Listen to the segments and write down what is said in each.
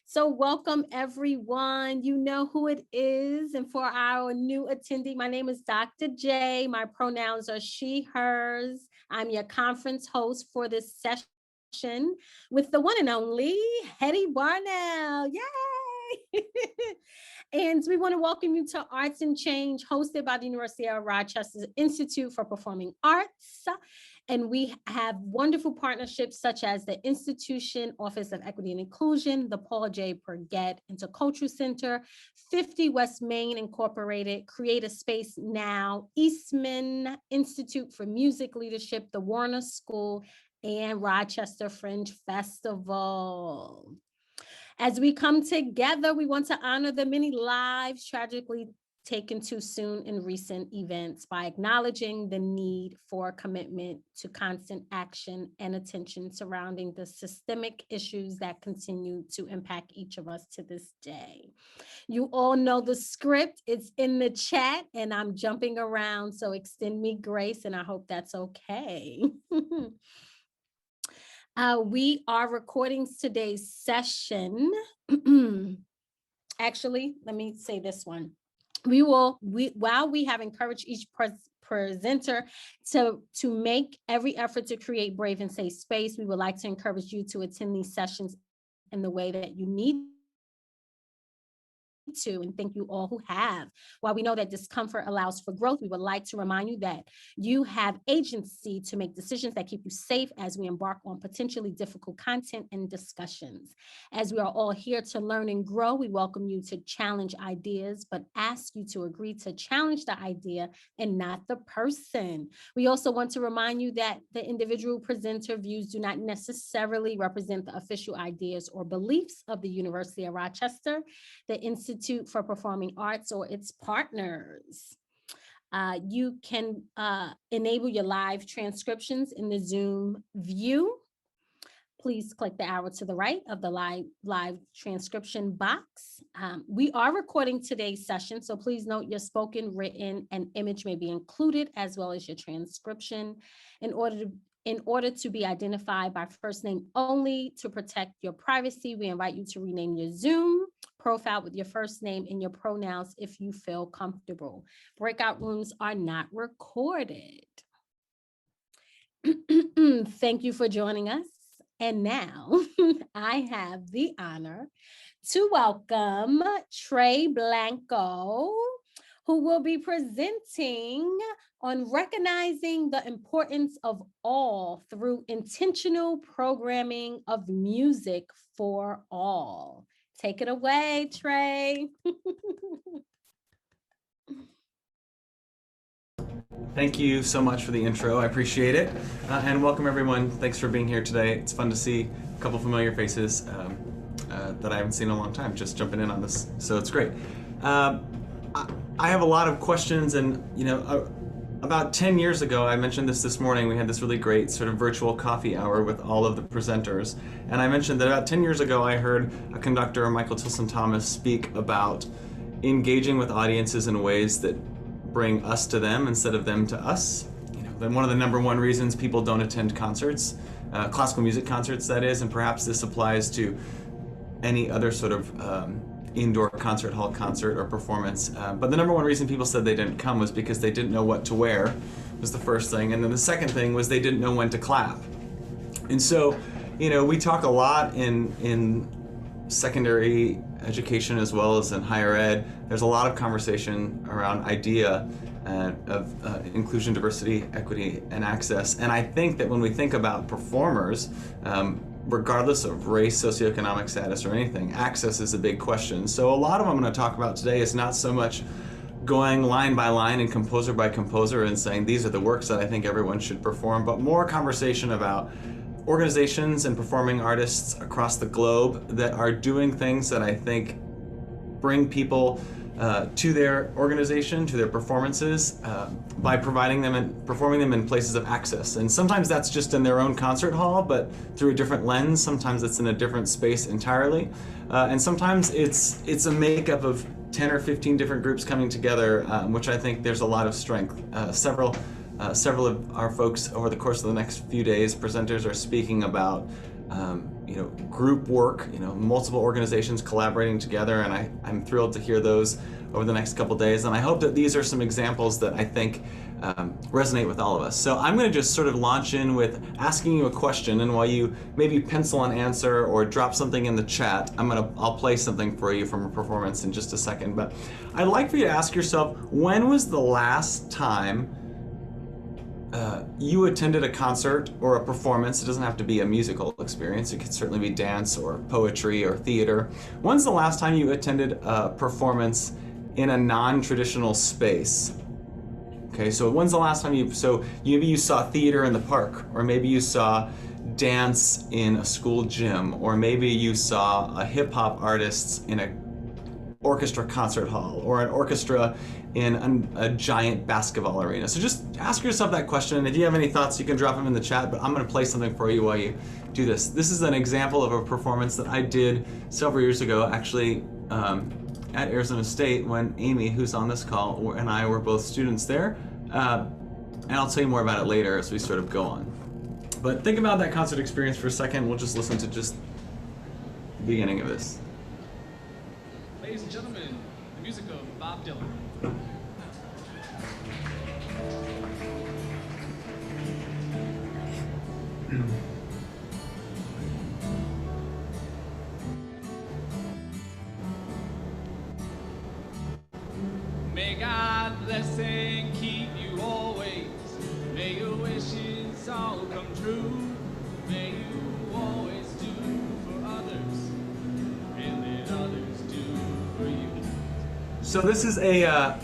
So welcome everyone. You know who it is. And for our new attendee, my name is Dr. J. My pronouns are she, hers. I'm your conference host for this session with the one and only Hetty Barnell. Yay! And we want to welcome you to Arts and Change, hosted by the University of Rochester Institute for Performing Arts. And we have wonderful partnerships such as the Institution Office of Equity and Inclusion, the Paul J. Burgett Intercultural Center, 50 WMain Incorporated, Create a Space Now, Eastman Institute for Music Leadership, the Warner School, and Rochester Fringe Festival. As we come together, we want to honor the many lives tragically taken too soon in recent events by acknowledging the need for commitment to constant action and attention surrounding the systemic issues that continue to impact each of us to this day. You all know the script, it's in the chat, and I'm jumping around, so extend me grace, and I hope that's okay. We are recording today's session. Actually, let me say this one. While we have encouraged each presenter to make every effort to create brave and safe space, we would like to encourage you to attend these sessions in the way that you need to, and thank you all who have. While we know that discomfort allows for growth, we would like to remind you that you have agency to make decisions that keep you safe as we embark on potentially difficult content and discussions. As we are all here to learn and grow, we welcome you to challenge ideas, but ask you to agree to challenge the idea and not the person. We also want to remind you that the individual presenter views do not necessarily represent the official ideas or beliefs of the University of Rochester, the Institute for Performing Arts, or its partners. You can enable your live transcriptions in the Zoom view. Please click the arrow to the right of the live transcription box. We are recording today's session, so please note your spoken, written, and image may be included, as well as your transcription. In order to be identified by first name only to protect your privacy, we invite you to rename your Zoom profile with your first name and your pronouns if you feel comfortable. Breakout rooms are not recorded. Thank you for joining us. And now I have the honor to welcome Trae Blanco, who will be presenting on recognizing the importance of all through intentional programming of music for all. Take it away, Trae. Thank you so much for the intro. I appreciate it. And welcome everyone. Thanks for being here today. It's fun to see a couple familiar faces that I haven't seen in a long time, just jumping in on this. So it's great. I have a lot of questions, and about 10 years ago, I mentioned this morning, we had this really great sort of virtual coffee hour with all of the presenters. And I mentioned that about 10 years ago, I heard a conductor, Michael Tilson Thomas, speak about engaging with audiences in ways that bring us to them instead of them to us. One of the number one reasons people don't attend concerts, classical music concerts that is, and perhaps this applies to any other sort of indoor concert hall concert or performance. But the number one reason people said they didn't come was because they didn't know what to wear, was the first thing. And then the second thing was they didn't know when to clap. And so, we talk a lot in secondary education as well as in higher ed. There's a lot of conversation around idea of inclusion, diversity, equity, and access. And I think that when we think about performers, regardless of race, socioeconomic status, or anything, access is a big question. So a lot of what I'm going to talk about today is not so much going line by line and composer by composer and saying these are the works that I think everyone should perform, but more conversation about organizations and performing artists across the globe that are doing things that I think bring people to their organization, to their performances, by providing them and performing them in places of access. And sometimes that's just in their own concert hall, but through a different lens. Sometimes it's in a different space entirely. And sometimes it's a makeup of 10 or 15 different groups coming together, which I think there's a lot of strength. Several of our folks over the course of the next few days, presenters, are speaking about group work, multiple organizations collaborating together, and I'm thrilled to hear those over the next couple days. And I hope that these are some examples that I think resonate with all of us. So I'm going to just sort of launch in with asking you a question, and while you maybe pencil an answer or drop something in the chat, I'll play something for you from a performance in just a second. But I'd like for you to ask yourself, when was the last time you attended a concert or a performance? It doesn't have to be a musical experience. It could certainly be dance or poetry or theater. When's the last time you attended a performance in a non-traditional space? Okay, so when's the last time maybe you saw theater in the park, or maybe you saw dance in a school gym, or maybe you saw a hip hop artist in an orchestra concert hall, or an orchestra in a giant basketball arena. So just ask yourself that question, and if you have any thoughts, you can drop them in the chat, but I'm gonna play something for you while you do this. This is an example of a performance that I did several years ago, actually, at Arizona State, when Amy, who's on this call, and I were both students there, and I'll tell you more about it later as we sort of go on. But think about that concert experience for a second. We'll just listen to just the beginning of this. Ladies and gentlemen, the music of Bob Dylan. May God bless and keep you always. May your wishes all come true. May you always do for others, and let others do for you. So this is a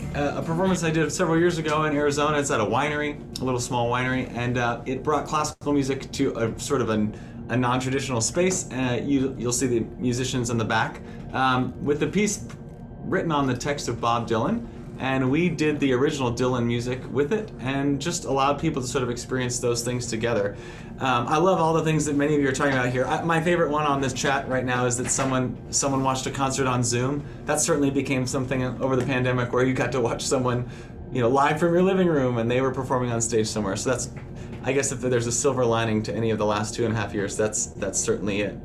performance I did several years ago in Arizona. It's at a winery, a little small winery, and it brought classical music to a sort of a non-traditional space. You'll see the musicians in the back with the piece written on the text of Bob Dylan. And we did the original Dylan music with it and just allowed people to sort of experience those things together. I love all the things that many of you are talking about here. My favorite one on this chat right now is that someone watched a concert on Zoom. That certainly became something over the pandemic where you got to watch someone, live from your living room, and they were performing on stage somewhere. So that's, I guess, if there's a silver lining to any of the last 2.5 years, that's certainly it.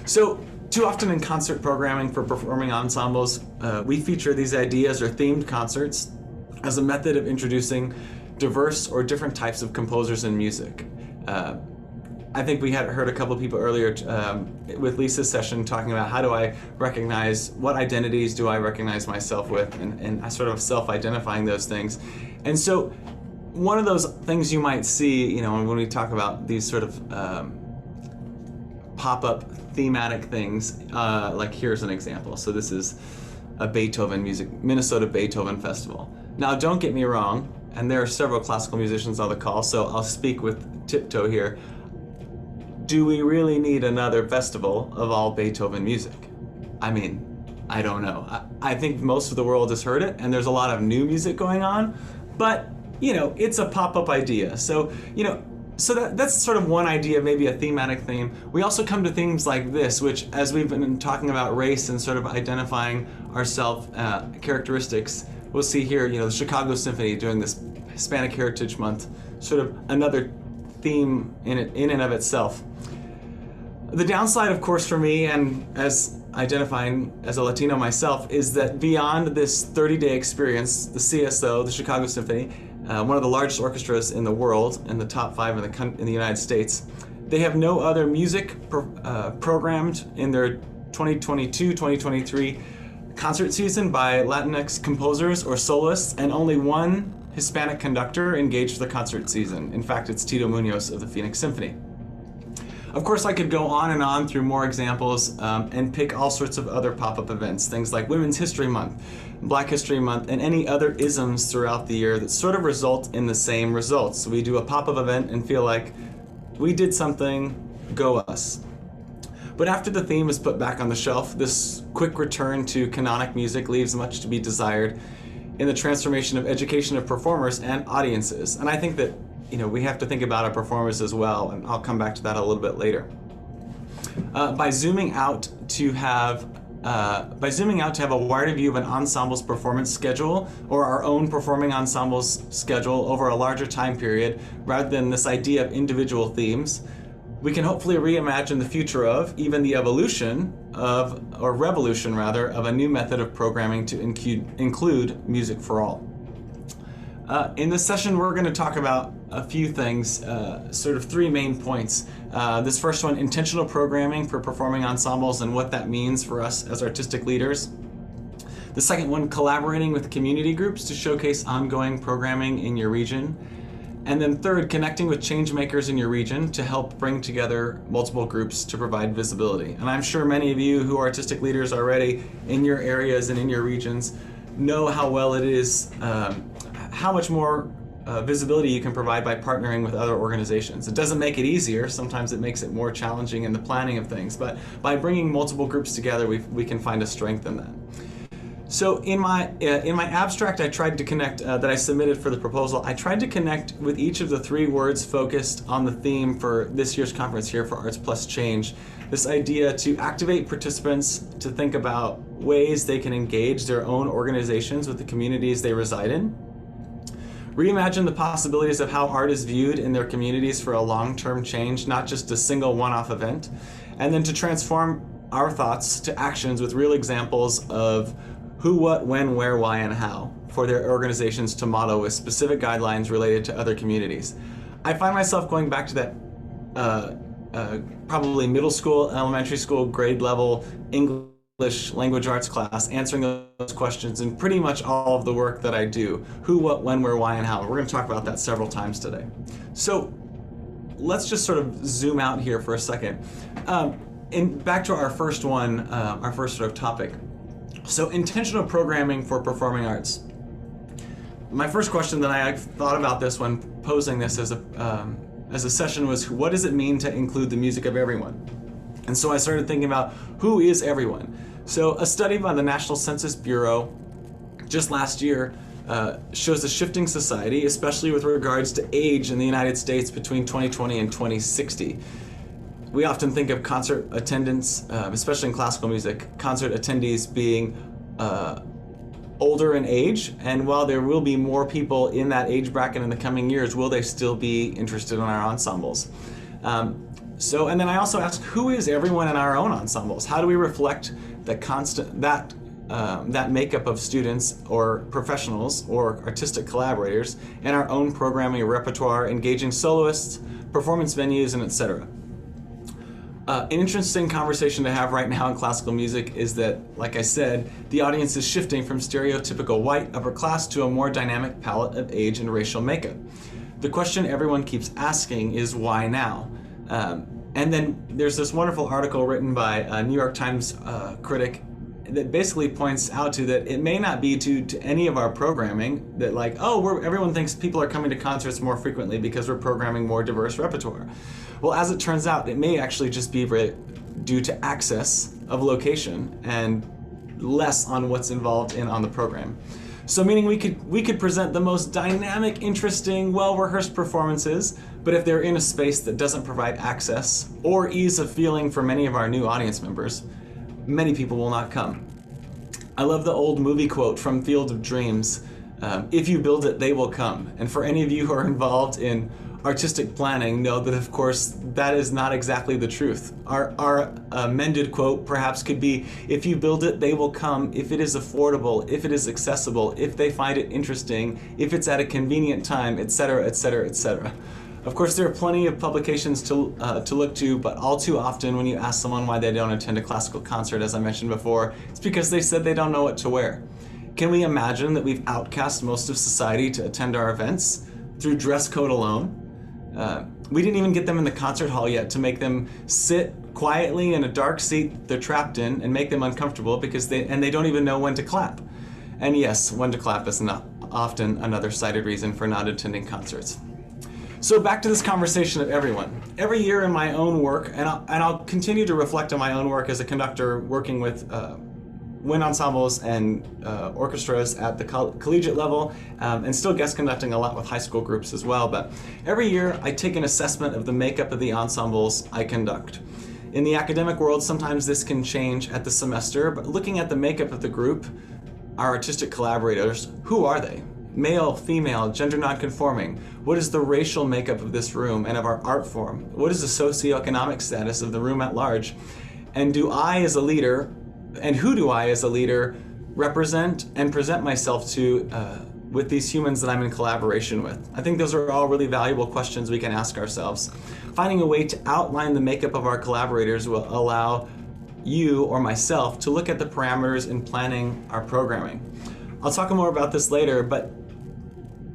So, too often in concert programming for performing ensembles, we feature these ideas or themed concerts as a method of introducing diverse or different types of composers and music. I think we had heard a couple people earlier with Lisa's session talking about how do I recognize, what identities do I recognize myself with, and I sort of self-identifying those things. And so one of those things you might see, when we talk about these sort of pop-up thematic things, like here's an example. So this is a Minnesota Beethoven Festival. Now don't get me wrong, and there are several classical musicians on the call, so I'll speak with tiptoe here. Do we really need another festival of all Beethoven music? I mean, I don't know. I think most of the world has heard it, and there's a lot of new music going on, but it's a pop-up idea. So, so that's sort of one idea, maybe a thematic theme. We also come to themes like this, which, as we've been talking about race and sort of identifying our characteristics, we'll see here, the Chicago Symphony doing this Hispanic Heritage Month, sort of another theme in and of itself. The downside, of course, for me, and as identifying as a Latino myself, is that beyond this 30-day experience, the CSO, the Chicago Symphony, one of the largest orchestras in the world, and the top 5 in the United States, they have no other music programmed in their 2022-2023 concert season by Latinx composers or soloists, and only one Hispanic conductor engaged for the concert season. In fact, it's Tito Munoz of the Phoenix Symphony. Of course, I could go on and on through more examples and pick all sorts of other pop-up events, things like Women's History Month, Black History Month, and any other isms throughout the year that sort of result in the same results. So we do a pop-up event and feel like we did something, go us. But after the theme is put back on the shelf, this quick return to canonic music leaves much to be desired in the transformation of education of performers and audiences. And I think that we have to think about our performers as well, and I'll come back to that a little bit later. By zooming out to have a wider view of an ensemble's performance schedule, or our own performing ensemble's schedule over a larger time period, rather than this idea of individual themes, we can hopefully reimagine the future of, even the evolution of, or revolution rather, of a new method of programming to include music for all. In this session, we're going to talk about a few things, sort of three main points. This first one, intentional programming for performing ensembles and what that means for us as artistic leaders. The second one, collaborating with community groups to showcase ongoing programming in your region. And then third, connecting with change makers in your region to help bring together multiple groups to provide visibility. And I'm sure many of you who are artistic leaders already in your areas and in your regions know how well it is, how much more visibility you can provide by partnering with other organizations. It doesn't make it easier, sometimes it makes it more challenging in the planning of things, but by bringing multiple groups together, we can find a strength in that. So in my abstract, I tried to connect, that I submitted for the proposal, I tried to connect with each of the three words focused on the theme for this year's conference here for Arts Plus Change. This idea to activate participants to think about ways they can engage their own organizations with the communities they reside in. Reimagine the possibilities of how art is viewed in their communities for a long-term change, not just a single one-off event. And then to transform our thoughts to actions with real examples of who, what, when, where, why, and how for their organizations to model with specific guidelines related to other communities. I find myself going back to that probably middle school, elementary school, grade level English language arts class, answering those questions in pretty much all of the work that I do. Who, what, when, where, why, and how. We're going to talk about that several times today. So let's just sort of zoom out here for a second. And back to our first one, our first sort of topic. So intentional programming for performing arts. My first question that I thought about this when posing this as a session was, what does it mean to include the music of everyone? And so I started thinking about who is everyone. So a study by the National Census Bureau just last year shows a shifting society, especially with regards to age in the United States between 2020 and 2060. We often think of concert attendance, especially in classical music, concert attendees being older in age, and while there will be more people in that age bracket in the coming years, will they still be interested in our ensembles? And then I also asked, who is everyone in our own ensembles? How do we reflect that makeup of students or professionals or artistic collaborators in our own programming repertoire, engaging soloists, performance venues, and etc.? An interesting conversation to have right now in classical music is that, like I said, the audience is shifting from stereotypical white upper class to a more dynamic palette of age and racial makeup. The question everyone keeps asking is, why now? And then there's this wonderful article written by a New York Times critic that basically points out to that it may not be to any of our programming that like, everyone thinks people are coming to concerts more frequently because we're programming more diverse repertoire. Well, as it turns out, it may actually just be due to access of location and less on what's involved on the program. So meaning we could present the most dynamic, interesting, well-rehearsed performances, but if they're in a space that doesn't provide access or ease of feeling for many of our new audience members, many people will not come. I love the old movie quote from Field of Dreams, if you build it, they will come. And for any of you who are involved in artistic planning, know that of course that is not exactly the truth. Our amended quote perhaps could be, if you build it, they will come, if it is affordable, if it is accessible, if they find it interesting, if it's at a convenient time, etc., etc., etc. Of course, there are plenty of publications to look to, but all too often when you ask someone why they don't attend a classical concert, as I mentioned before, it's because they said they don't know what to wear. Can we imagine that we've outcast most of society to attend our events through dress code alone? We didn't even get them in the concert hall yet to make them sit quietly in a dark seat they're trapped in and make them uncomfortable because they don't even know when to clap. And yes, when to clap is not often another cited reason for not attending concerts. So back to this conversation of everyone. Every year in my own work, and I'll continue to reflect on my own work as a conductor working with wind ensembles and orchestras at the collegiate level, and still guest conducting a lot with high school groups as well. But every year I take an assessment of the makeup of the ensembles I conduct. In the academic world, sometimes this can change at the semester, but looking at the makeup of the group, our artistic collaborators, who are they? male, female, gender nonconforming? What is the racial makeup of this room and of our art form? What is the socioeconomic status of the room at large? And do I as a leader, and who do I as a leader represent and present myself to with these humans that I'm in collaboration with? I think those are all really valuable questions we can ask ourselves. Finding a way to outline the makeup of our collaborators will allow you or myself to look at the parameters in planning our programming. I'll talk more about this later, but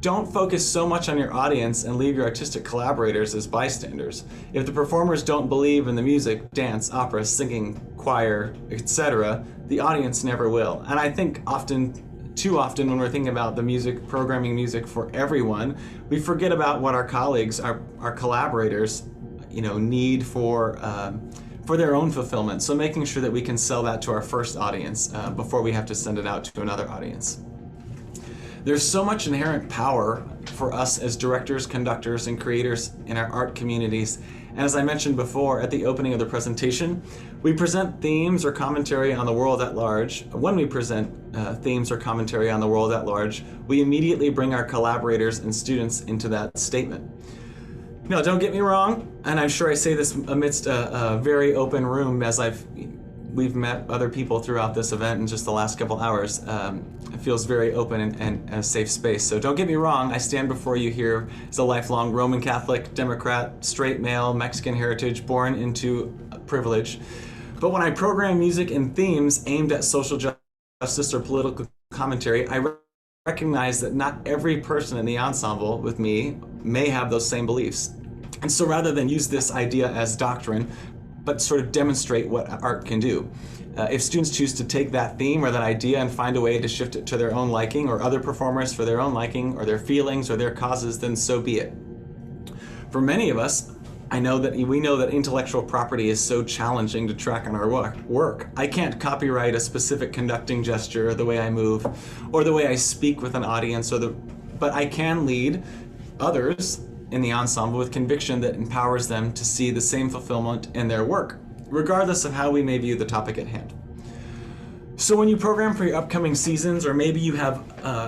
don't focus so much on your audience and leave your artistic collaborators as bystanders. If the performers don't believe in the music, dance, opera, singing, choir, etc., the audience never will. And I think too often when we're thinking about the music, programming music for everyone, we forget about what our colleagues, our collaborators, need for their own fulfillment. So making sure that we can sell that to our first audience before we have to send it out to another audience. There's so much inherent power for us as directors, conductors, and creators in our art communities. And as I mentioned before at the opening of the presentation, we present themes or commentary on the world at large. When we present themes or commentary on the world at large, we immediately bring our collaborators and students into that statement. Now, don't get me wrong, and I'm sure I say this amidst a very open room as we've met other people throughout this event in just the last couple hours. It feels very open and a safe space. So don't get me wrong, I stand before you here as a lifelong Roman Catholic, Democrat, straight male, Mexican heritage, born into privilege. But when I program music and themes aimed at social justice or political commentary, I recognize that not every person in the ensemble with me may have those same beliefs. And so rather than use this idea as doctrine, but sort of demonstrate what art can do. If students choose to take that theme or that idea and find a way to shift it to their own liking, or other performers for their own liking, or their feelings or their causes, then so be it. For many of us, we know that intellectual property is so challenging to track on our work. I can't copyright a specific conducting gesture, or the way I move, or the way I speak with an audience, but I can lead others in the ensemble with conviction that empowers them to see the same fulfillment in their work, regardless of how we may view the topic at hand. So when you program for your upcoming seasons, or maybe you have,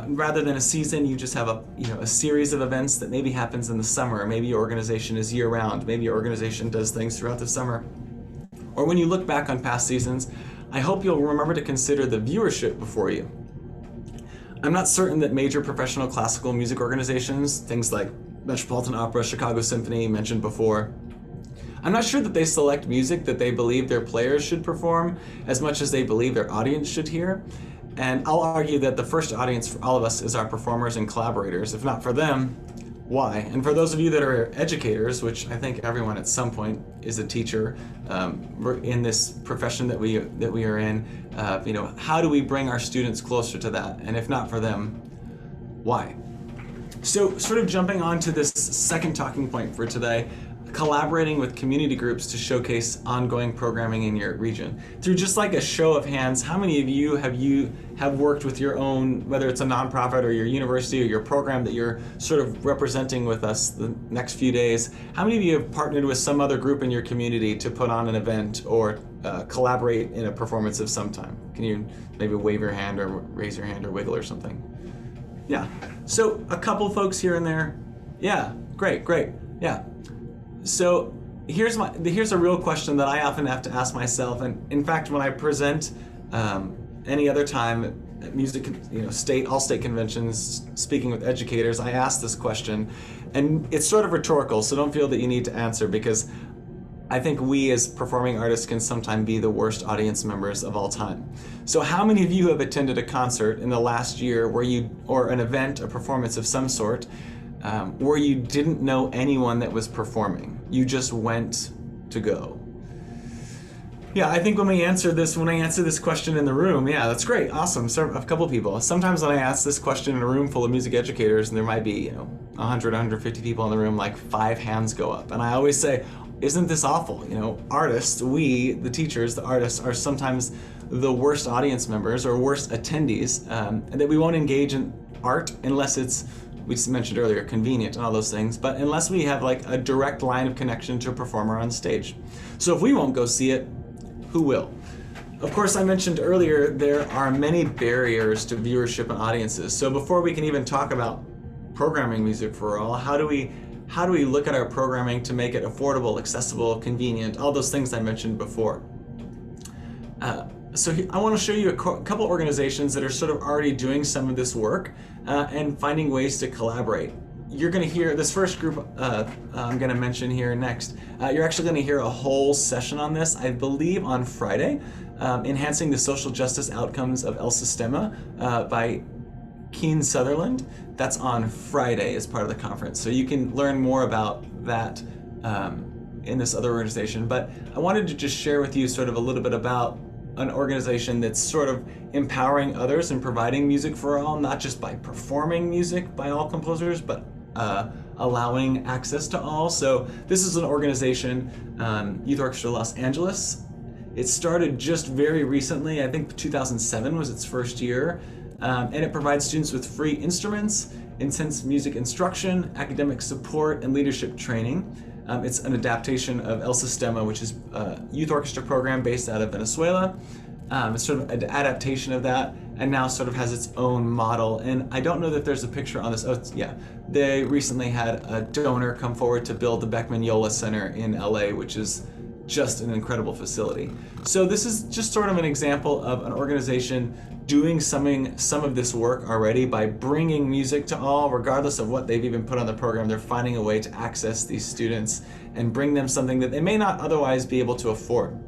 rather than a season, you just have a series of events that maybe happens in the summer, or maybe your organization is year-round, maybe your organization does things throughout the summer. Or when you look back on past seasons, I hope you'll remember to consider the viewership before you. I'm not certain that major professional classical music organizations, things like Metropolitan Opera, Chicago Symphony, mentioned before, I'm not sure that they select music that they believe their players should perform as much as they believe their audience should hear. And I'll argue that the first audience for all of us is our performers and collaborators. If not for them, why? And for those of you that are educators, which I think everyone at some point is a teacher in this profession that we are in, how do we bring our students closer to that? And if not for them, why? So sort of jumping on to this second talking point for today, collaborating with community groups to showcase ongoing programming in your region. Through just like a show of hands, how many of you have worked with your own, whether it's a nonprofit or your university or your program that you're sort of representing with us the next few days? How many of you have partnered with some other group in your community to put on an event or collaborate in a performance of some time? Can you maybe wave your hand or raise your hand or wiggle or something? Yeah, so a couple folks here and there. Yeah, great, yeah. So here's a real question that I often have to ask myself, and in fact, when I present any other time at music, all state conventions, speaking with educators, I ask this question, and it's sort of rhetorical, so don't feel that you need to answer, because I think we as performing artists can sometimes be the worst audience members of all time. So how many of you have attended a concert in the last year or an event, a performance of some sort, where you didn't know anyone that was performing? You just went to go. Yeah, I think when I answer this question in the room, yeah, that's great, awesome, so a couple people. Sometimes when I ask this question in a room full of music educators, and there might be 100, 150 people in the room, like 5 hands go up. And I always say, isn't this awful? Artists, we, the teachers, the artists, are sometimes the worst audience members or worst attendees, and that we won't engage in art unless it's, we mentioned earlier, convenient and all those things, but unless we have like a direct line of connection to a performer on stage. So if we won't go see it, who will? Of course, I mentioned earlier, there are many barriers to viewership and audiences. So before we can even talk about programming music for all, how do we look at our programming to make it affordable, accessible, convenient, all those things I mentioned before? So I want to show you a couple organizations that are sort of already doing some of this work and finding ways to collaborate. You're going to hear this first group I'm going to mention here next. You're actually going to hear a whole session on this, I believe on Friday, Enhancing the Social Justice Outcomes of El Sistema by Keen Sutherland. That's on Friday as part of the conference. So you can learn more about that in this other organization. But I wanted to just share with you sort of a little bit about an organization that's sort of empowering others and providing music for all, not just by performing music by all composers, but allowing access to all. So this is an organization, Youth Orchestra Los Angeles. It started just very recently, I think 2007 was its first year, and it provides students with free instruments, intense music instruction, academic support, and leadership training. It's an adaptation of El Sistema, which is a youth orchestra program based out of Venezuela. It's sort of an adaptation of that, and now sort of has its own model. And I don't know that there's a picture on this. Oh, yeah. They recently had a donor come forward to build the Beckman Yola Center in LA, which is just an incredible facility. So this is just sort of an example of an organization doing some of this work already by bringing music to all, regardless of what they've even put on the program. They're finding a way to access these students and bring them something that they may not otherwise be able to afford.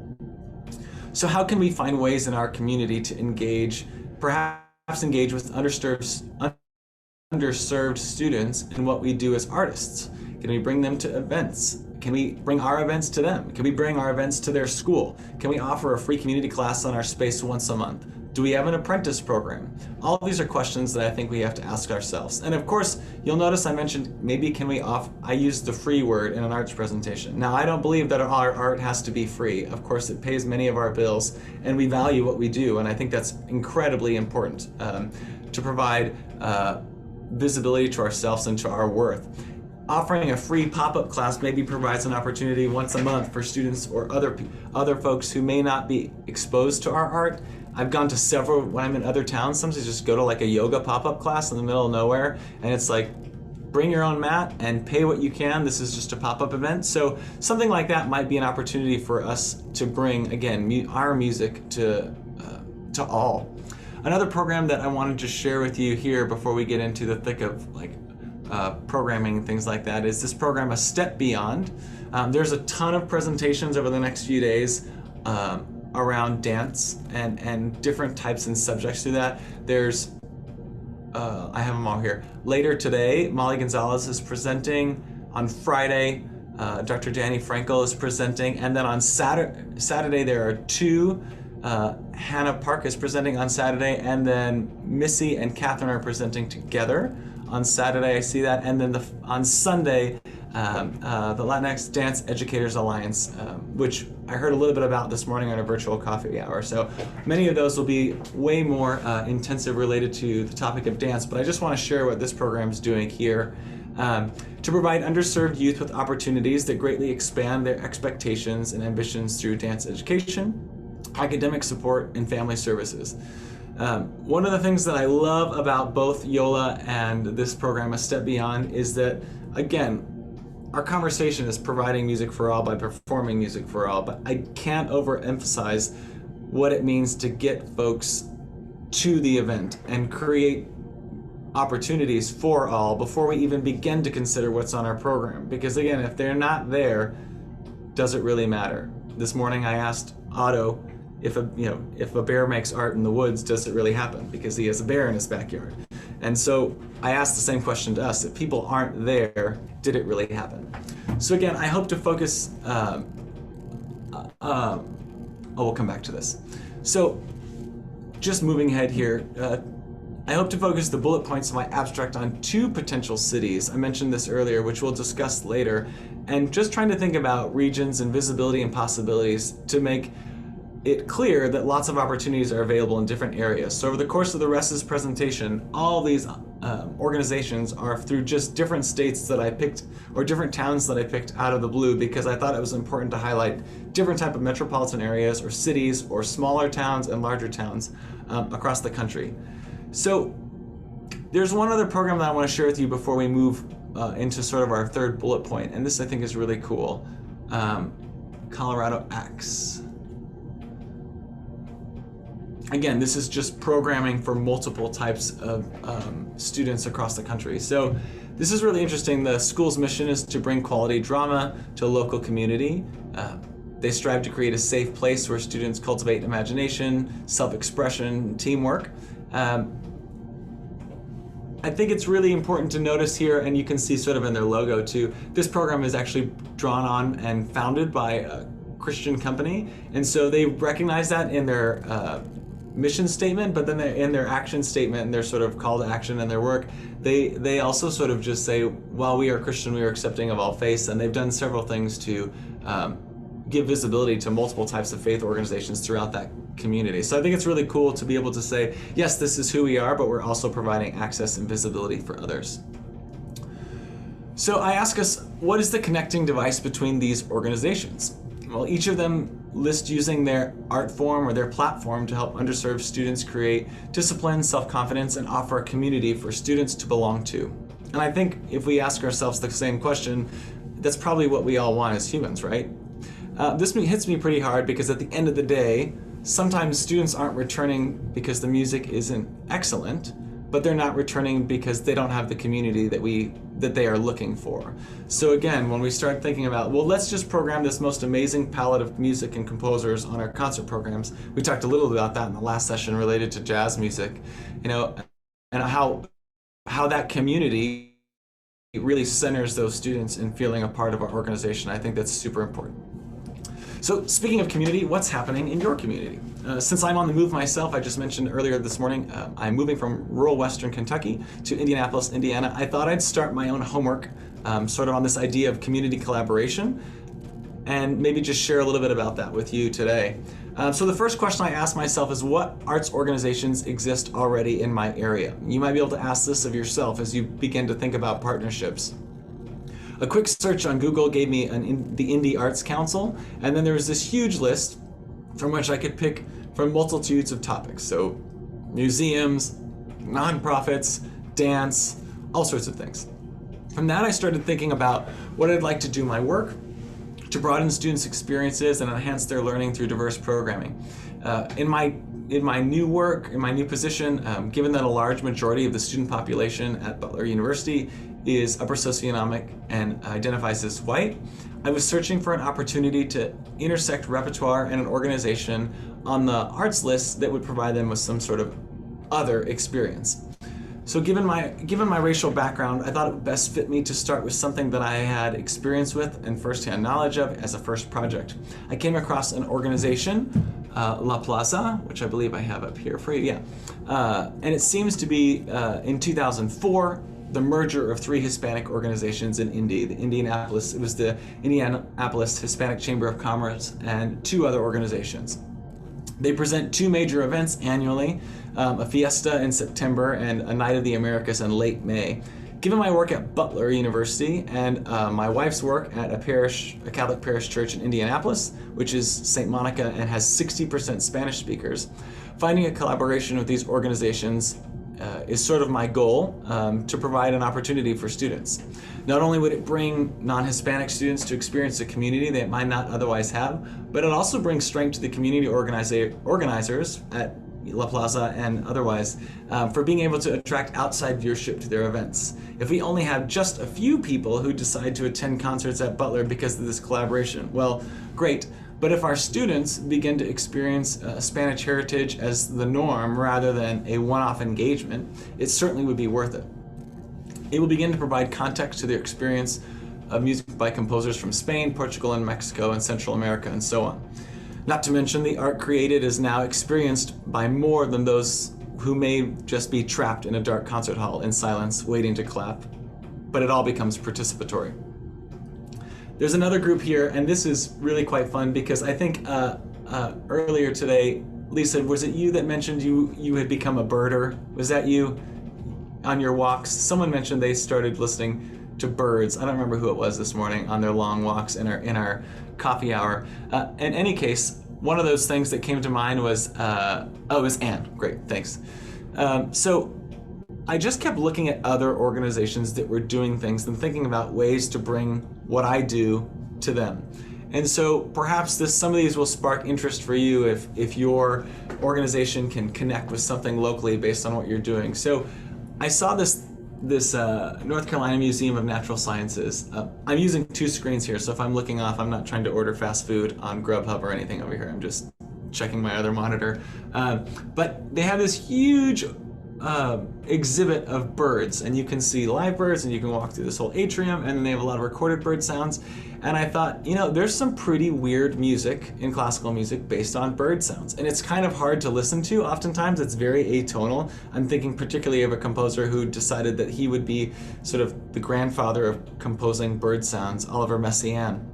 So how can we find ways in our community to engage, perhaps engage with underserved students in what we do as artists? Can we bring them to events? Can we bring our events to them? Can we bring our events to their school? Can we offer a free community class on our space once a month? Do we have an apprentice program? All of these are questions that I think we have to ask ourselves. And of course, you'll notice I mentioned maybe can we I used the free word in an arts presentation. Now, I don't believe that our art has to be free. Of course, it pays many of our bills, and we value what we do, and I think that's incredibly important to provide visibility to ourselves and to our worth. Offering a free pop-up class maybe provides an opportunity once a month for students or other folks who may not be exposed to our art. I've gone to several when I'm in other towns. Sometimes I just go to like a yoga pop-up class in the middle of nowhere, and it's like, bring your own mat and pay what you can. This is just a pop-up event. So something like that might be an opportunity for us to bring, again, our music to all. Another program that I wanted to share with you here before we get into the thick of programming and things like that is this program, A Step Beyond. There's a ton of presentations over the next few days around dance and different types and subjects to that. There's, I have them all here. Later today, Molly Gonzalez is presenting. On Friday, Dr. Danny Frankel is presenting. And then on Saturday there are two. Hannah Park is presenting on Saturday, and then Missy and Catherine are presenting together on Saturday. I see that. And then on Sunday, the Latinx Dance Educators Alliance, which I heard a little bit about this morning on a virtual coffee hour. So many of those will be way more intensive related to the topic of dance, but I just want to share what this program is doing here to provide underserved youth with opportunities that greatly expand their expectations and ambitions through dance education, academic support, and family services. One of the things that I love about both Yola and this program, A Step Beyond, is that, again, our conversation is providing music for all by performing music for all, but I can't overemphasize what it means to get folks to the event and create opportunities for all before we even begin to consider what's on our program. Because again, if they're not there, does it really matter? This morning I asked Otto, if a bear makes art in the woods, does it really happen? Because he has a bear in his backyard. And so I asked the same question to us. If people aren't there, did it really happen? So again, I hope to focus, we'll come back to this. So just moving ahead here, I hope to focus the bullet points of my abstract on two potential cities. I mentioned this earlier, which we'll discuss later, and just trying to think about regions and visibility and possibilities to make it clear that lots of opportunities are available in different areas. So over the course of the rest of this presentation, all these organizations are through just different states that I picked, or different towns that I picked out of the blue, because I thought it was important to highlight different type of metropolitan areas or cities or smaller towns and larger towns across the country. So there's one other program that I want to share with you before we move into sort of our third bullet point, and this I think is really cool. Colorado Acts. Again, this is just programming for multiple types of students across the country. So this is really interesting. The school's mission is to bring quality drama to a local community. They strive to create a safe place where students cultivate imagination, self-expression, teamwork. I think it's really important to notice here, and you can see sort of in their logo too, this program is actually drawn on and founded by a Christian company. And so they recognize that in their mission statement, but then in their action statement and their sort of call to action in their work, they also sort of just say, while we are Christian, we are accepting of all faiths. And they've done several things to give visibility to multiple types of faith organizations throughout that community. So I think it's really cool to be able to say, yes, this is who we are, but we're also providing access and visibility for others. So I ask us, what is the connecting device between these organizations? Well, each of them list using their art form or their platform to help underserved students create discipline, self-confidence, and offer a community for students to belong to. And I think if we ask ourselves the same question, that's probably what we all want as humans, right? This hits me pretty hard because at the end of the day, sometimes students aren't returning because the music isn't excellent, but they're not returning because they don't have the community that they are looking for. So again, when we start thinking about, well, let's just program this most amazing palette of music and composers on our concert programs. We talked a little about that in the last session related to jazz music, and how that community really centers those students in feeling a part of our organization. I think that's super important. So speaking of community, what's happening in your community? Since I'm on the move myself, I just mentioned earlier this morning, I'm moving from rural Western Kentucky to Indianapolis, Indiana. I thought I'd start my own homework sort of on this idea of community collaboration and maybe just share a little bit about that with you today. So the first question I ask myself is, what arts organizations exist already in my area? You might be able to ask this of yourself as you begin to think about partnerships. A quick search on Google gave me the Indie Arts Council, and then there was this huge list from which I could pick from multitudes of topics. So museums, nonprofits, dance, all sorts of things. From that, I started thinking about what I'd like to do my work to broaden students' experiences and enhance their learning through diverse programming. In my new work, in my new position, given that a large majority of the student population at Butler University is upper socioeconomic and identifies as white, I was searching for an opportunity to intersect repertoire and an organization on the arts list that would provide them with some sort of other experience. So given my racial background, I thought it would best fit me to start with something that I had experience with and firsthand knowledge of as a first project. I came across an organization, La Plaza, which I believe I have up here for you, and it seems to be in 2004, the merger of three Hispanic organizations in Indy. It was the Indianapolis Hispanic Chamber of Commerce and two other organizations. They present two major events annually, a fiesta in September and a Night of the Americas in late May. Given my work at Butler University and my wife's work at a Catholic parish church in Indianapolis, which is St. Monica and has 60% Spanish speakers, finding a collaboration with these organizations is sort of my goal, to provide an opportunity for students. Not only would it bring non-Hispanic students to experience a community they might not otherwise have, but it also brings strength to the community organizers at La Plaza and otherwise for being able to attract outside viewership to their events. If we only have just a few people who decide to attend concerts at Butler because of this collaboration, well, great. But if our students begin to experience Spanish heritage as the norm rather than a one-off engagement, it certainly would be worth it. It will begin to provide context to their experience of music by composers from Spain, Portugal, and Mexico, and Central America, and so on. Not to mention, the art created is now experienced by more than those who may just be trapped in a dark concert hall in silence, waiting to clap, but it all becomes participatory. There's another group here, and this is really quite fun because I think earlier today, Lisa, was it you that mentioned you had become a birder? Was that you? on your walks, someone mentioned they started listening to birds. I don't remember who it was this morning on their long walks in our coffee hour. In any case, one of those things that came to mind was, it was Anne. Great, thanks. So I just kept looking at other organizations that were doing things and thinking about ways to bring what I do to them. And so perhaps some of these will spark interest for you if your organization can connect with something locally based on what you're doing. So I saw this North Carolina Museum of Natural Sciences. I'm using two screens here, so if I'm looking off, I'm not trying to order fast food on Grubhub or anything over here. I'm just checking my other monitor. But they have this huge exhibit of birds, and you can see live birds, and you can walk through this whole atrium, and then they have a lot of recorded bird sounds. And I thought, there's some pretty weird music in classical music based on bird sounds, and it's kind of hard to listen to. Oftentimes it's very atonal. I'm thinking particularly of a composer who decided that he would be sort of the grandfather of composing bird sounds, Oliver Messiaen.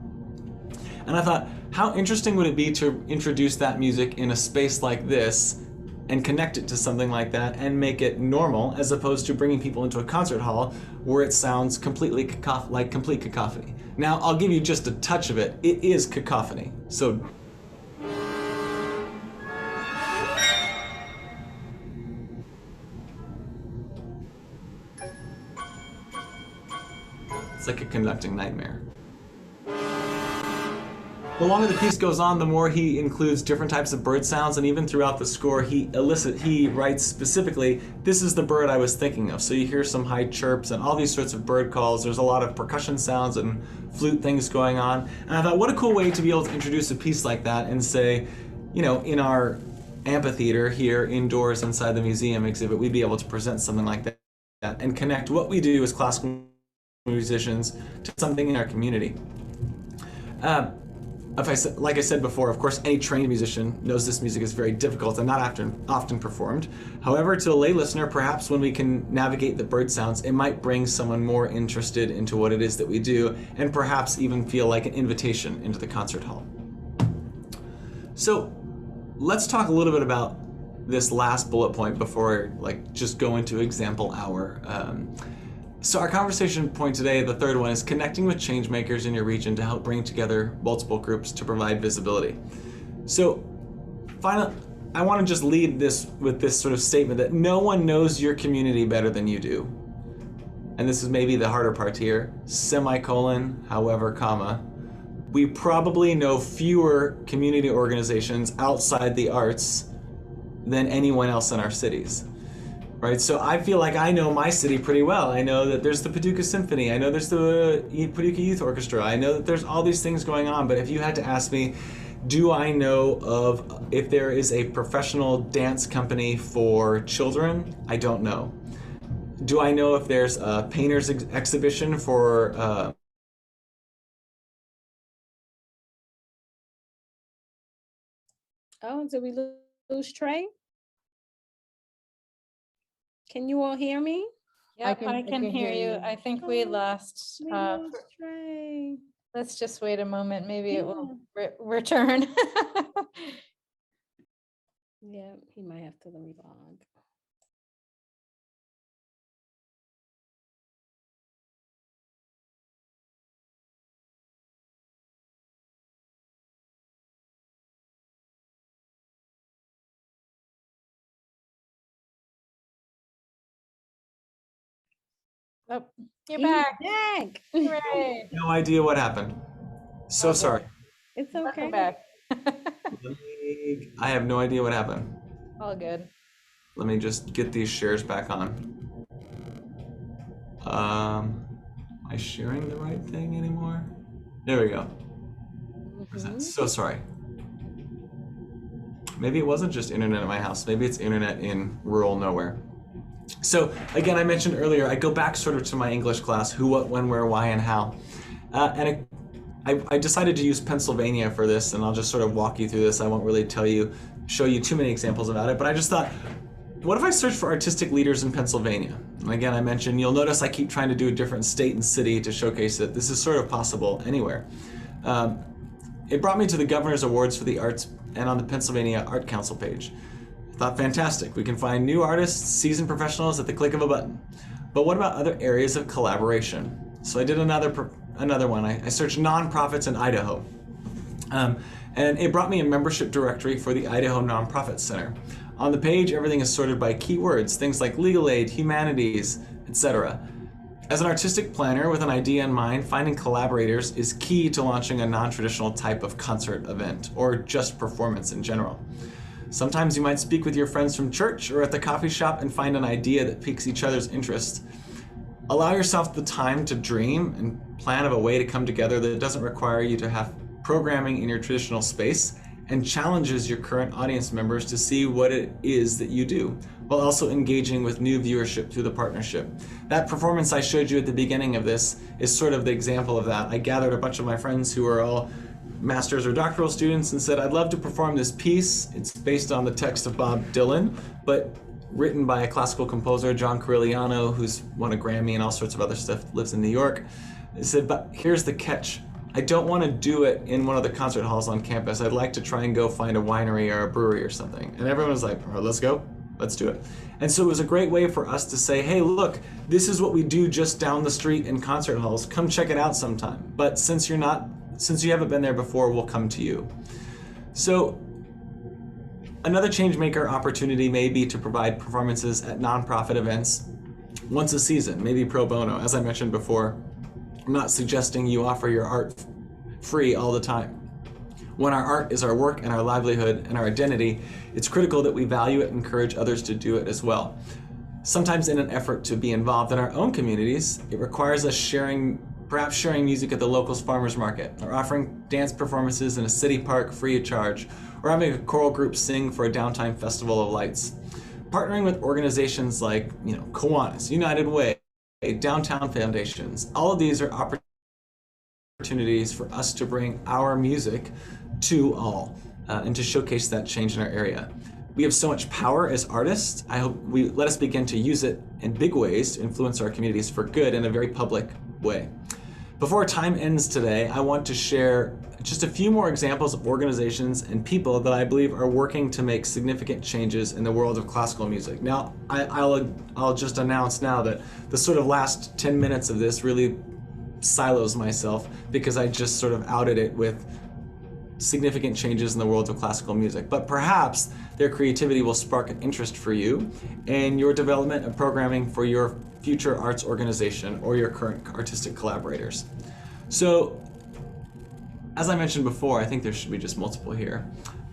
And I thought, how interesting would it be to introduce that music in a space like this and connect it to something like that and make it normal, as opposed to bringing people into a concert hall where it sounds completely like complete cacophony. Now, I'll give you just a touch of it. It is cacophony. So it's like a conducting nightmare. The longer the piece goes on, the more he includes different types of bird sounds, and even throughout the score, he writes specifically, this is the bird I was thinking of. So you hear some high chirps and all these sorts of bird calls. There's a lot of percussion sounds and flute things going on. And I thought, what a cool way to be able to introduce a piece like that and say, in our amphitheater here indoors inside the museum exhibit, we'd be able to present something like that and connect what we do as classical musicians to something in our community. Like I said before, of course, any trained musician knows this music is very difficult and not often performed. However, to a lay listener, perhaps when we can navigate the bird sounds, it might bring someone more interested into what it is that we do, and perhaps even feel like an invitation into the concert hall. So let's talk a little bit about this last bullet point before just go into example hour. So our conversation point today, the third one, is connecting with change makers in your region to help bring together multiple groups to provide visibility. So finally, I want to just lead this with this sort of statement that no one knows your community better than you do. And this is maybe the harder part here, semicolon, however, comma. We probably know fewer community organizations outside the arts than anyone else in our cities. Right, so I feel like I know my city pretty well. I know that there's the Paducah Symphony. I know there's the Paducah Youth Orchestra. I know that there's all these things going on. But if you had to ask me, do I know of if there is a professional dance company for children? I don't know. Do I know if there's a painter's exhibition for Oh, did we lose Trae? Can you all hear me? Yep, I can hear you. I think we lost. We lost Trae. Let's just wait a moment. Maybe it will return. Yeah, he might have to relog. Oh, you're He's back. back. Hooray. no idea what happened. So sorry. It's Welcome okay. back. I have no idea what happened. All good. Let me just get these shares back on. Am I sharing the right thing anymore? There we go. So sorry. Maybe it wasn't just internet at my house. Maybe it's internet in rural nowhere. So again, I mentioned earlier, I go back sort of to my English class, who, what, when, where, why, and how. I decided to use Pennsylvania for this, and I'll just sort of walk you through this. I won't really show you too many examples about it, but I just thought, what if I search for artistic leaders in Pennsylvania? And again, I mentioned, you'll notice I keep trying to do a different state and city to showcase that this is sort of possible anywhere. It brought me to the Governor's Awards for the Arts and on the Pennsylvania Art Council page. Thought fantastic. We can find new artists, seasoned professionals at the click of a button. But what about other areas of collaboration? So I did another one. I searched nonprofits in Idaho. And it brought me a membership directory for the Idaho Nonprofit Center. On the page, everything is sorted by keywords, things like legal aid, humanities, etc. As an artistic planner with an idea in mind, finding collaborators is key to launching a non-traditional type of concert event, or just performance in general. Sometimes you might speak with your friends from church or at the coffee shop and find an idea that piques each other's interest. Allow yourself the time to dream and plan of a way to come together that doesn't require you to have programming in your traditional space and challenges your current audience members to see what it is that you do, while also engaging with new viewership through the partnership. That performance I showed you at the beginning of this is sort of the example of that. I gathered a bunch of my friends who are all master's or doctoral students and said, I'd love to perform this piece. It's based on the text of Bob Dylan, but written by a classical composer, John Corigliano, who's won a Grammy and all sorts of other stuff, lives in New York. They said, but here's the catch. I don't want to do it in one of the concert halls on campus. I'd like to try and go find a winery or a brewery or something. And everyone was like, oh, let's go, let's do it. And so it was a great way for us to say, hey, look, this is what we do just down the street in concert halls. Come check it out sometime. But since you haven't been there before, we'll come to you. So another changemaker opportunity may be to provide performances at nonprofit events once a season, maybe pro bono. As I mentioned before, I'm not suggesting you offer your art free all the time. When our art is our work and our livelihood and our identity, it's critical that we value it and encourage others to do it as well. Sometimes in an effort to be involved in our own communities, it requires us perhaps sharing music at the local farmers market, or offering dance performances in a city park free of charge, or having a choral group sing for a downtime festival of lights. Partnering with organizations like Kiwanis, United Way, Downtown Foundations, all of these are opportunities for us to bring our music to all and to showcase that change in our area. We have so much power as artists. I hope let us begin to use it in big ways to influence our communities for good in a very public way. Before time ends today, I want to share just a few more examples of organizations and people that I believe are working to make significant changes in the world of classical music. Now, I'll just announce now that the sort of last 10 minutes of this really silos myself because I just sort of outed it with significant changes in the world of classical music. But perhaps their creativity will spark an interest for you and your development of programming for your future arts organization or your current artistic collaborators. So, as I mentioned before, I think there should be just multiple here.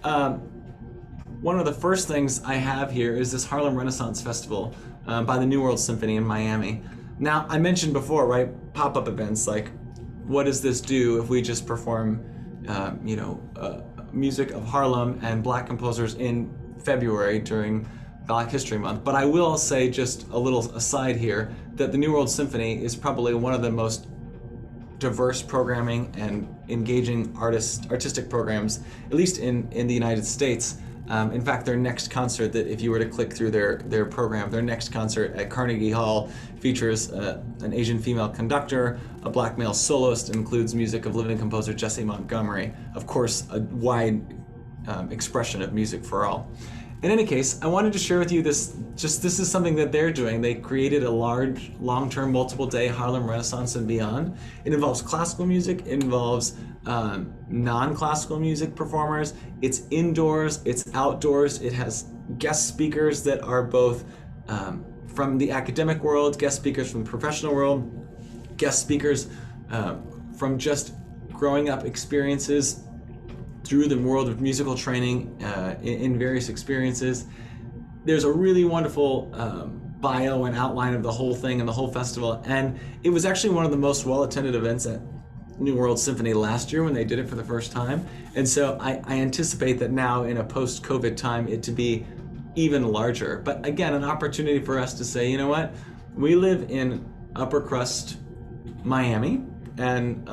One of the first things I have here is this Harlem Renaissance Festival by the New World Symphony in Miami. Now, I mentioned before, right, pop-up events, like what does this do if we just perform music of Harlem and Black composers in February during Black History Month. But I will say, just a little aside here, that the New World Symphony is probably one of the most diverse programming and engaging artistic programs, at least in the United States. In fact, their next concert, that if you were to click through their program, their next concert at Carnegie Hall features an Asian female conductor, a Black male soloist, and includes music of living composer Jesse Montgomery. Of course, a wide expression of music for all. In any case, I wanted to share with you this is something that they're doing. They created a large, long-term, multiple-day Harlem Renaissance and beyond. It involves classical music, it involves non-classical music performers. It's indoors, it's outdoors, it has guest speakers that are both from the academic world, guest speakers from the professional world, guest speakers from just growing up experiences through the world of musical training in various experiences. There's a really wonderful bio and outline of the whole thing and the whole festival, and it was actually one of the most well-attended events at New World Symphony last year when they did it for the first time. And so I anticipate that now in a post-COVID time it to be even larger. But again, an opportunity for us to say, you know what, we live in upper crust Miami, and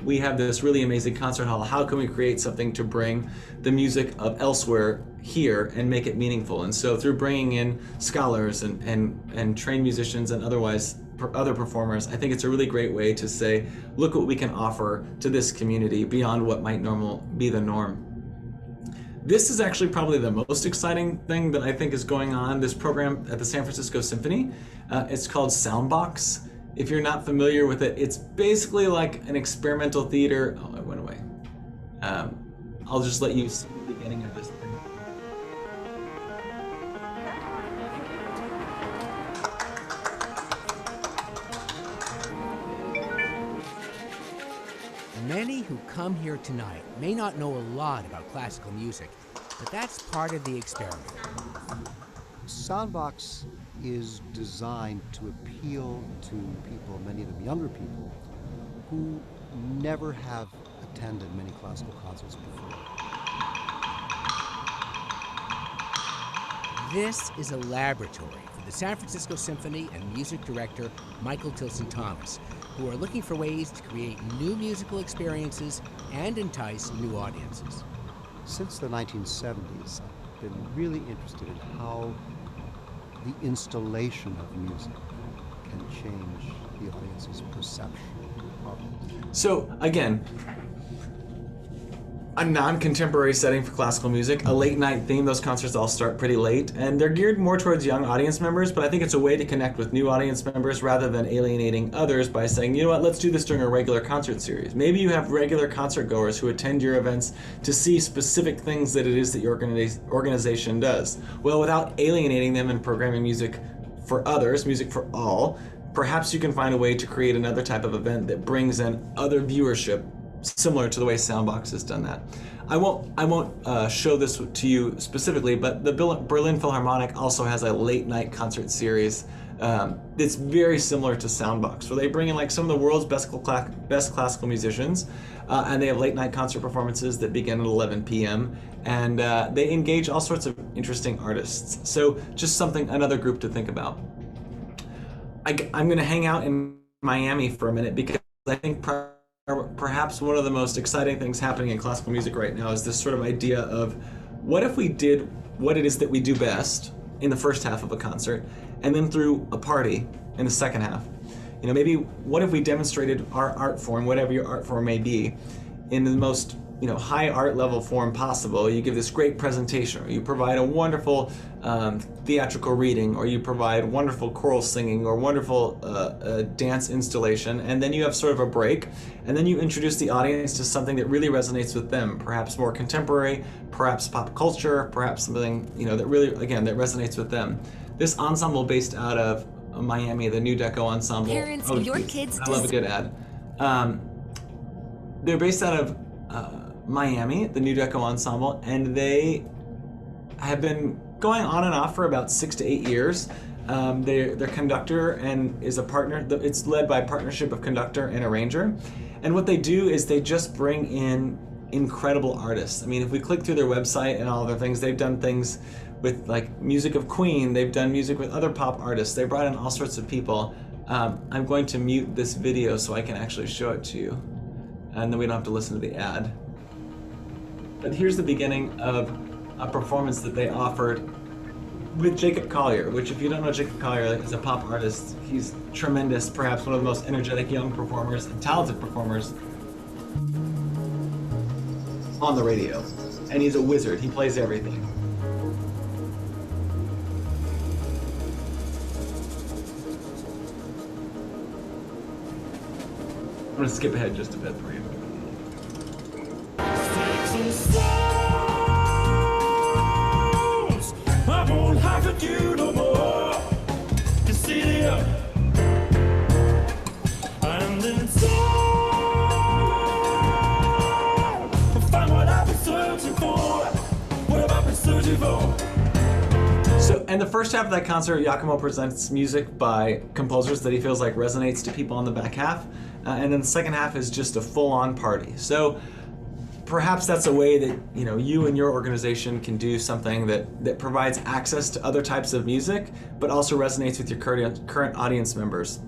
we have this really amazing concert hall. How can we create something to bring the music of elsewhere here and make it meaningful? And so through bringing in scholars and trained musicians and other performers, I think it's a really great way to say, look what we can offer to this community beyond what might be the norm. This is actually probably the most exciting thing that I think is going on, this program at the San Francisco Symphony. It's called Soundbox. If you're not familiar with it, it's basically like an experimental theater. Oh, it went away. I'll just let you see the beginning of this thing. Many who come here tonight may not know a lot about classical music, but that's part of the experiment. Soundbox is designed to appeal to people, many of them younger people, who never have attended many classical concerts before. This is a laboratory for the San Francisco Symphony and music director Michael Tilson Thomas, who are looking for ways to create new musical experiences and entice new audiences. Since the 1970s, I've been really interested in how the installation of music can change the audience's perception of it. So again, a non-contemporary setting for classical music, a late night theme. Those concerts all start pretty late, and they're geared more towards young audience members, but I think it's a way to connect with new audience members rather than alienating others by saying, you know what, let's do this during a regular concert series. Maybe you have regular concert goers who attend your events to see specific things that it is that your organization does. Well, without alienating them and programming music for others, music for all, perhaps you can find a way to create another type of event that brings in other viewership, similar to the way Soundbox has done that. I won't show this to you specifically, but the Berlin Philharmonic also has a late night concert series that's very similar to Soundbox, where they bring in like some of the world's best classical musicians, and they have late night concert performances that begin at 11 p.m. and they engage all sorts of interesting artists. So just another group to think about. I'm going to hang out in Miami for a minute because I think perhaps one of the most exciting things happening in classical music right now is this sort of idea of what if we did what it is that we do best in the first half of a concert and then threw a party in the second half. You know, maybe what if we demonstrated our art form, whatever your art form may be, in the most high art level form possible. You give this great presentation, or you provide a wonderful theatrical reading, or you provide wonderful choral singing or wonderful dance installation, and then you have sort of a break, and then you introduce the audience to something that really resonates with them, perhaps more contemporary, perhaps pop culture, perhaps something that really, again, that resonates with them. This ensemble based out of Miami, the New Deco Ensemble. Parents, your kids I love a good ad. They're based out of Miami, the New Deco Ensemble, and they have been going on and off for about 6 to 8 years. Their conductor and is a partner. It's led by a partnership of conductor and arranger. And what they do is they just bring in incredible artists. I mean, if we click through their website and all their things, they've done things with like music of Queen. They've done music with other pop artists. They brought in all sorts of people. I'm going to mute this video so I can actually show it to you, and then we don't have to listen to the ad. But here's the beginning of a performance that they offered with Jacob Collier, which, if you don't know Jacob Collier, is a pop artist. He's tremendous, perhaps one of the most energetic young performers and talented performers on the radio. And he's a wizard. He plays everything. I'm going to skip ahead just a bit for you. I won't have to do no more. To sit here and inside find what I've been searching for. What have I been searching for? So, and the first half of that concert, Giacomo presents music by composers that he feels like resonates to people on the back half, and then the second half is just a full-on party. So perhaps that's a way that you and your organization can do something that provides access to other types of music, but also resonates with your current audience members.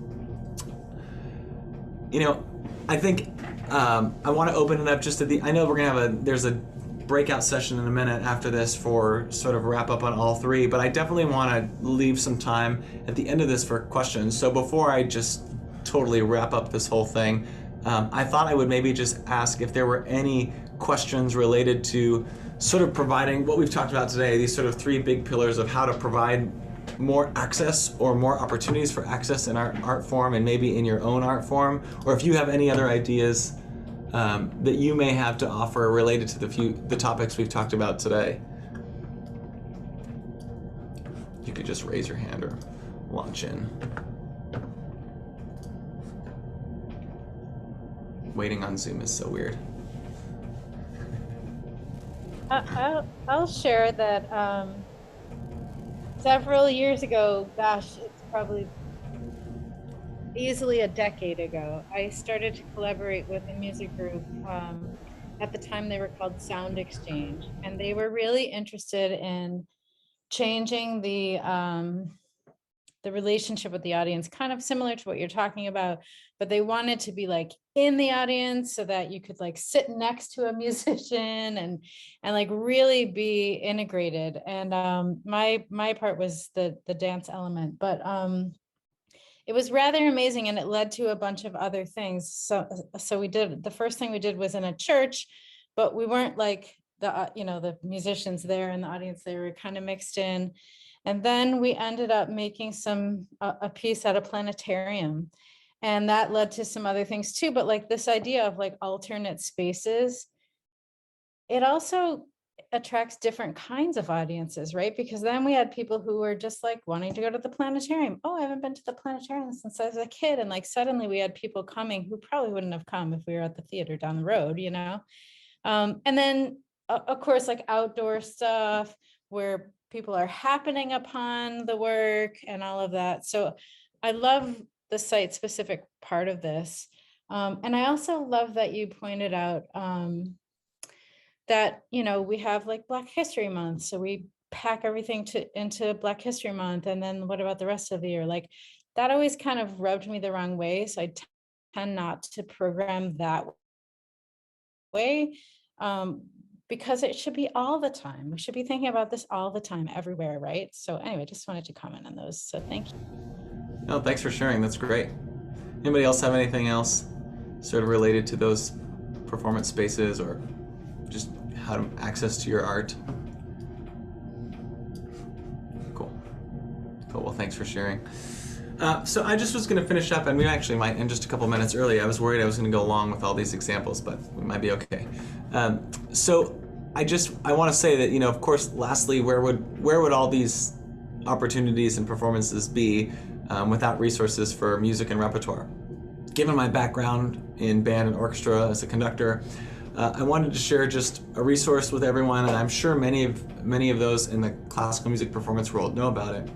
I think I want to open it up just at I know we're gonna there's a breakout session in a minute after this for sort of wrap up on all three, but I definitely want to leave some time at the end of this for questions. So before I just totally wrap up this whole thing, I thought I would maybe just ask if there were any questions related to sort of providing what we've talked about today, these sort of three big pillars of how to provide more access or more opportunities for access in our art form and maybe in your own art form, or if you have any other ideas that you may have to offer related to the topics we've talked about today. You could just raise your hand or launch in. Waiting on Zoom is so weird. I'll share that several years ago, gosh, it's probably easily a decade ago, I started to collaborate with a music group. At the time they were called Sound Exchange, and they were really interested in changing the relationship with the audience, kind of similar to what you're talking about, but they wanted to be like in the audience so that you could like sit next to a musician and like really be integrated. And my part was the dance element, but it was rather amazing, and it led to a bunch of other things. So we did, the first thing we did was in a church, but we weren't like the musicians there and the audience, they were kind of mixed in. And then we ended up making a piece at a planetarium, and that led to some other things too. But like this idea of like alternate spaces, it also attracts different kinds of audiences, right? Because then we had people who were just like wanting to go to the planetarium. Oh, I haven't been to the planetarium since I was a kid. And like suddenly we had people coming who probably wouldn't have come if we were at the theater down the road, and then of course, like outdoor stuff where people are happening upon the work and all of that. So I love the site specific part of this. And I also love that you pointed out that, we have like Black History Month. So we pack everything into Black History Month. And then what about the rest of the year? Like that always kind of rubbed me the wrong way. So I tend not to program that way. Because it should be all the time. We should be thinking about this all the time, everywhere, right? So anyway, just wanted to comment on those. So thank you. No, thanks for sharing. That's great. Anybody else have anything else sort of related to those performance spaces or just how to access to your art? Cool. Well, thanks for sharing. So I just was going to finish up, and we actually might end just a couple minutes early. I was worried I was going to go long with all these examples, but we might be okay. So I want to say that, of course, lastly, where would all these opportunities and performances be without resources for music and repertoire? Given my background in band and orchestra as a conductor, I wanted to share just a resource with everyone, and I'm sure many of those in the classical music performance world know about it.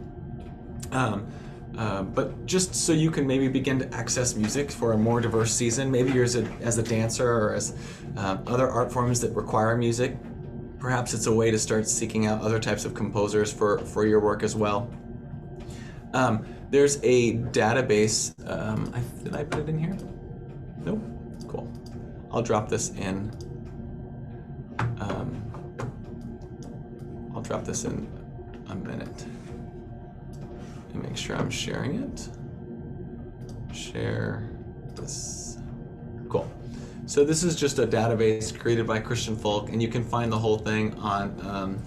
But just so you can maybe begin to access music for a more diverse season, maybe you're as a dancer or as other art forms that require music, perhaps it's a way to start seeking out other types of composers for your work as well. There's a database, did I put it in here? Nope, cool. I'll drop this in. I'll drop this in a minute. Let me make sure I'm sharing it. Share this. Cool. So this is just a database created by Christian Folk, and you can find the whole thing on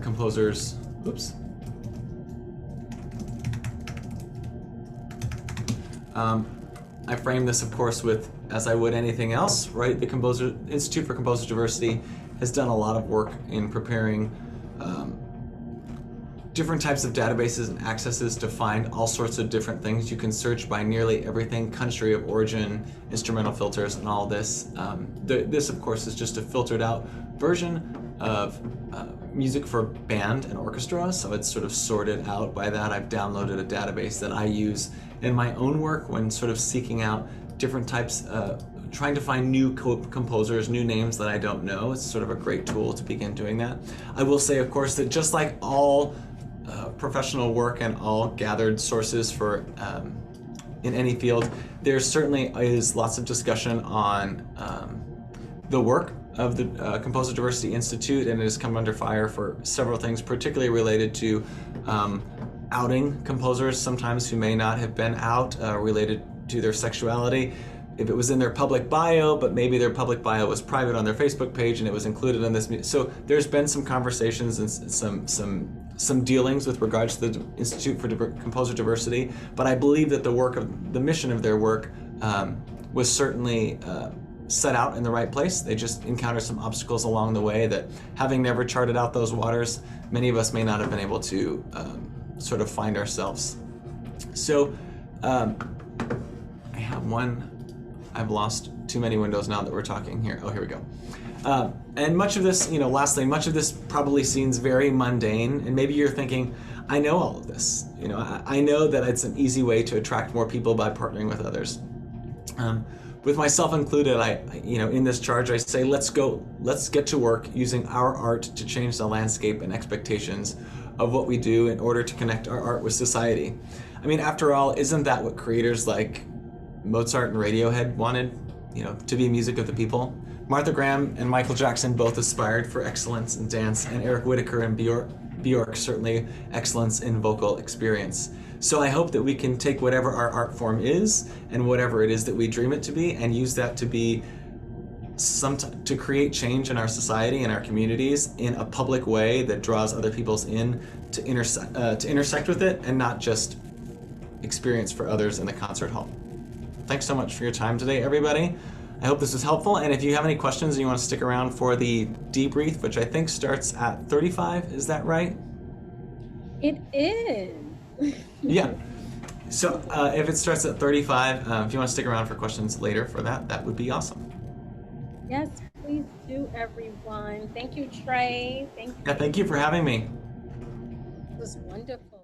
composers. Oops. I frame this, of course, with, as I would anything else, right? The Institute for Composer Diversity has done a lot of work in preparing different types of databases and accesses to find all sorts of different things. You can search by nearly everything, country of origin, instrumental filters, and all this. This, of course, is just a filtered out version of music for band and orchestra, so it's sort of sorted out by that. I've downloaded a database that I use in my own work when sort of seeking out different types, trying to find new composers, new names that I don't know. It's sort of a great tool to begin doing that. I will say, of course, that just like all professional work and all gathered sources for in any field, there certainly is lots of discussion on the work of the Composer Diversity Institute, and it has come under fire for several things, particularly related to outing composers sometimes who may not have been out, related to their sexuality. if it was in their public bio, but maybe their public bio was private on their Facebook page and it was included on this. So there's been some conversations and some dealings with regards to the Institute for Composer Diversity, but I believe that the mission of their work was certainly set out in the right place. They just encountered some obstacles along the way that, having never charted out those waters, many of us may not have been able to sort of find ourselves. So I have one. I've lost too many windows now that we're talking here. Oh, here we go. And much of this, lastly, much of this probably seems very mundane, and maybe you're thinking, I know all of this. I know that it's an easy way to attract more people by partnering with others. With myself included, in this charge, I say, let's get to work using our art to change the landscape and expectations of what we do in order to connect our art with society. I mean, after all, isn't that what creators like Mozart and Radiohead wanted, to be music of the people? Martha Graham and Michael Jackson both aspired for excellence in dance, and Eric Whitacre and Bjork certainly excellence in vocal experience. So I hope that we can take whatever our art form is and whatever it is that we dream it to be, and use that to be to create change in our society and our communities in a public way that draws other people's in to intersect with it, and not just experience for others in the concert hall. Thanks so much for your time today, everybody. I hope this was helpful, and if you have any questions and you want to stick around for the debrief, which I think starts at 35, is that right? It is. Yeah. So if it starts at 35, if you want to stick around for questions later for that would be awesome. Yes, please do, everyone. Thank you, Trae. Thank you. Yeah, thank you for having me. It was wonderful.